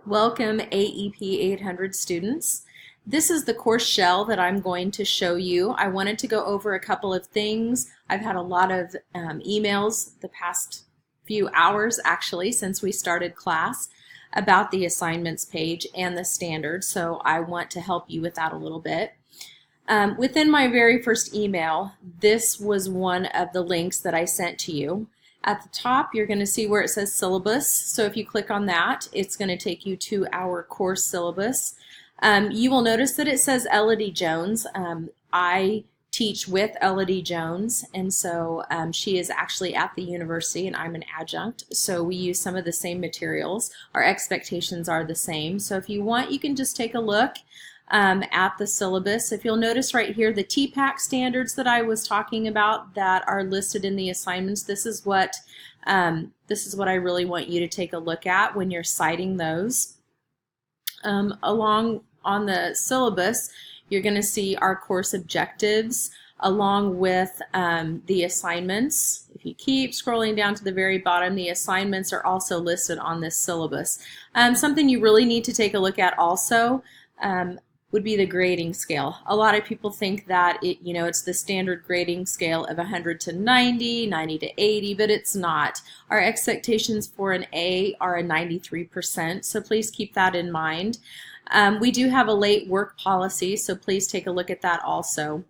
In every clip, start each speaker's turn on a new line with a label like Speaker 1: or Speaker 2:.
Speaker 1: Welcome AEP 800 students. This is the course shell that I'm going to show you. I wanted to go over a couple of things. I've had a lot of emails the past few hours actually since we started class about the assignments page and the standards, so I want to help you with that a little bit. Within my very first email, this was one of the links that I sent to you. At the top, you're going to see where it says syllabus. So if you click on that, it's going to take you to our course syllabus. You will notice that it says Elodie Jones. I teach with Elodie Jones, and so she is actually at the university and I'm an adjunct, so we use some of the same materials. Our expectations are the same. So if you want, you can just take a look at the syllabus. If you'll notice right here, the TPACK standards that I was talking about that are listed in the assignments, this is what I really want you to take a look at when you're citing those. Along on the syllabus, you're going to see our course objectives along with the assignments. If you keep scrolling down to the very bottom, the assignments are also listed on this syllabus. Something you really need to take a look at also would be the grading scale. A lot of people think that it's the standard grading scale of 100 to 90, 90 to 80, but it's not. Our expectations for an A are a 93%, so please keep that in mind. We do have a late work policy, so please take a look at that also.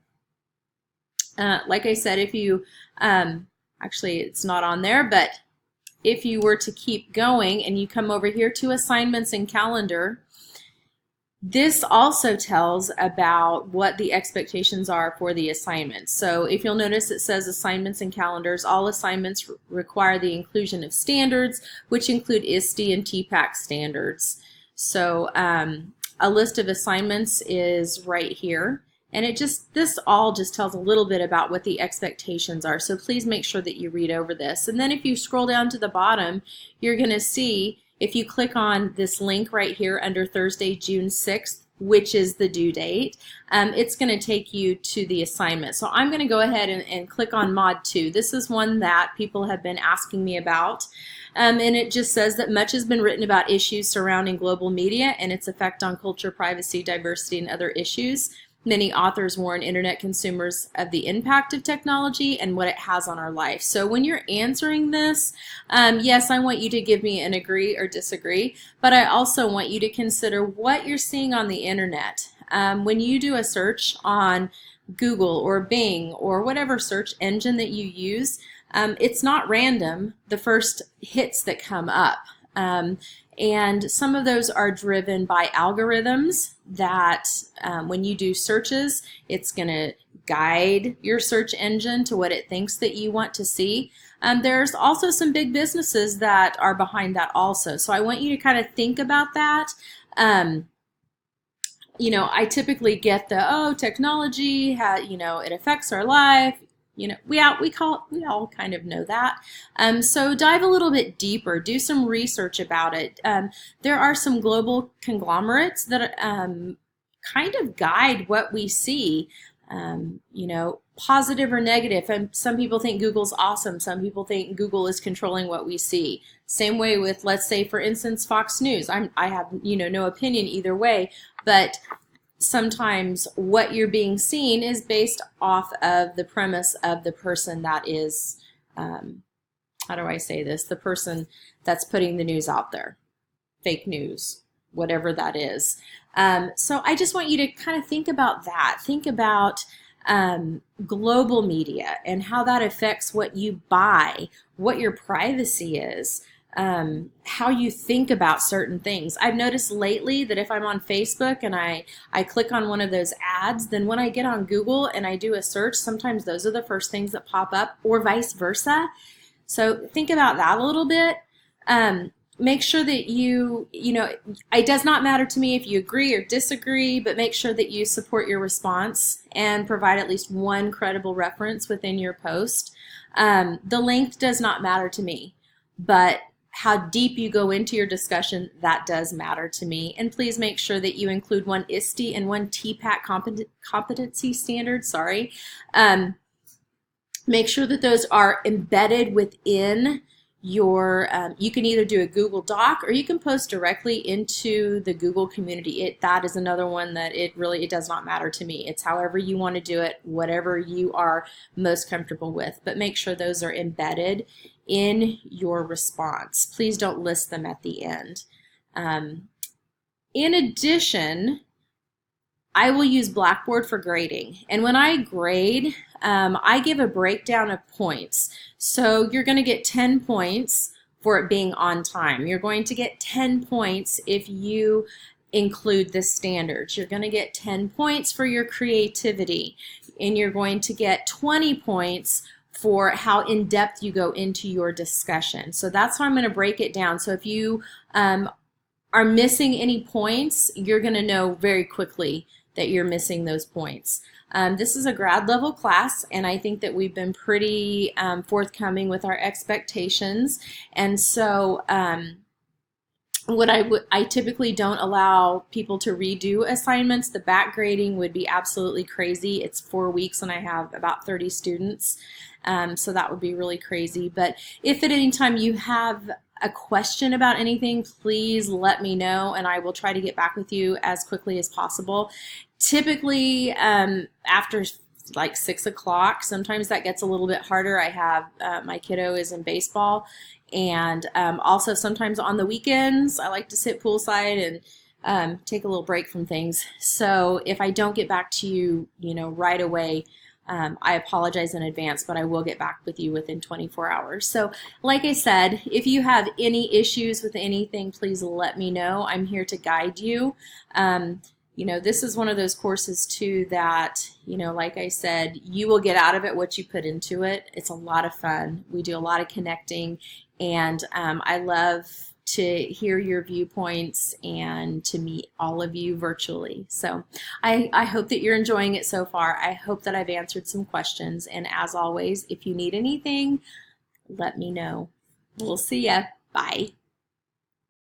Speaker 1: Like I said, if you, actually it's not on there, but if you were to keep going and you come over here to assignments and calendar, this also tells about what the expectations are for the assignments. So if you'll notice, it says assignments and calendars. All assignments require the inclusion of standards, which include ISTE and TPACK standards. So a list of assignments is right here. And this all just tells a little bit about what the expectations are. So please make sure that you read over this. And then if you scroll down to the bottom, you're going to see, if you click on this link right here under Thursday, June 6th, which is the due date, it's going to take you to the assignment. So I'm going to go ahead and click on Mod 2. This is one that people have been asking me about. And it just says that much has been written about issues surrounding global media and its effect on culture, privacy, diversity, and other issues. Many authors warn internet consumers of the impact of technology and what it has on our life. So when you're answering this, yes, I want you to give me an agree or disagree, but I also want you to consider what you're seeing on the internet. When you do a search on Google or Bing or whatever search engine that you use, it's not random, the first hits that come up. And some of those are driven by algorithms that when you do searches, it's going to guide your search engine to what it thinks that you want to see. There's also some big businesses that are behind that also. So I want you to kind of think about that. I typically get technology, it affects our life. We all kind of know that. So dive a little bit deeper, do some research about it. There are some global conglomerates that kind of guide what we see, positive or negative. And some people think Google's awesome. Some people think Google is controlling what we see. Same way with, let's say, for instance, Fox News. I have no opinion either way, but sometimes what you're being seen is based off of the premise of the person that is, how do I say this, the person that's putting the news out there, fake news, whatever that is. So I just want you to kind of think about that. Think about global media and how that affects what you buy, what your privacy is, how you think about certain things. I've noticed lately that if I'm on Facebook and I click on one of those ads, then when I get on Google and I do a search, sometimes those are the first things that pop up, or vice versa. So think about that a little bit. Make sure that it does not matter to me if you agree or disagree, but make sure that you support your response and provide at least one credible reference within your post. The length does not matter to me, but how deep you go into your discussion, that does matter to me. And please make sure that you include one ISTE and one TPACK competency standard, Make sure that those are embedded within you can either do a Google Doc or you can post directly into the Google community. That is another one that it does not matter to me. It's however you want to do it, whatever you are most comfortable with, but make sure those are embedded in your response. Please don't list them at the end. In addition, I will use Blackboard for grading, and when I grade, I give a breakdown of points. So you're going to get 10 points for it being on time. You're going to get 10 points if you include the standards. You're going to get 10 points for your creativity, and you're going to get 20 points for how in-depth you go into your discussion. So that's how I'm going to break it down. So if you are missing any points, you're going to know very quickly that you're missing those points. This is a grad level class, and I think that we've been pretty forthcoming with our expectations. And so I typically don't allow people to redo assignments. The back grading would be absolutely crazy. It's 4 weeks and I have about 30 students, so that would be really crazy. But if at any time you have a question about anything, please let me know and I will try to get back with you as quickly as possible. Typically after like 6 o'clock, sometimes that gets a little bit harder. I have my kiddo is in baseball, and also sometimes on the weekends I like to sit poolside and take a little break from things. So if I don't get back to you, right away, I apologize in advance, but I will get back with you within 24 hours. So like I said, if you have any issues with anything, please let me know. I'm here to guide you. This is one of those courses too that, like I said, you will get out of it what you put into it. It's a lot of fun. We do a lot of connecting, and I love to hear your viewpoints and to meet all of you virtually. So I hope that you're enjoying it so far. I hope that I've answered some questions, and as always, if you need anything, let me know. We'll see ya. Bye.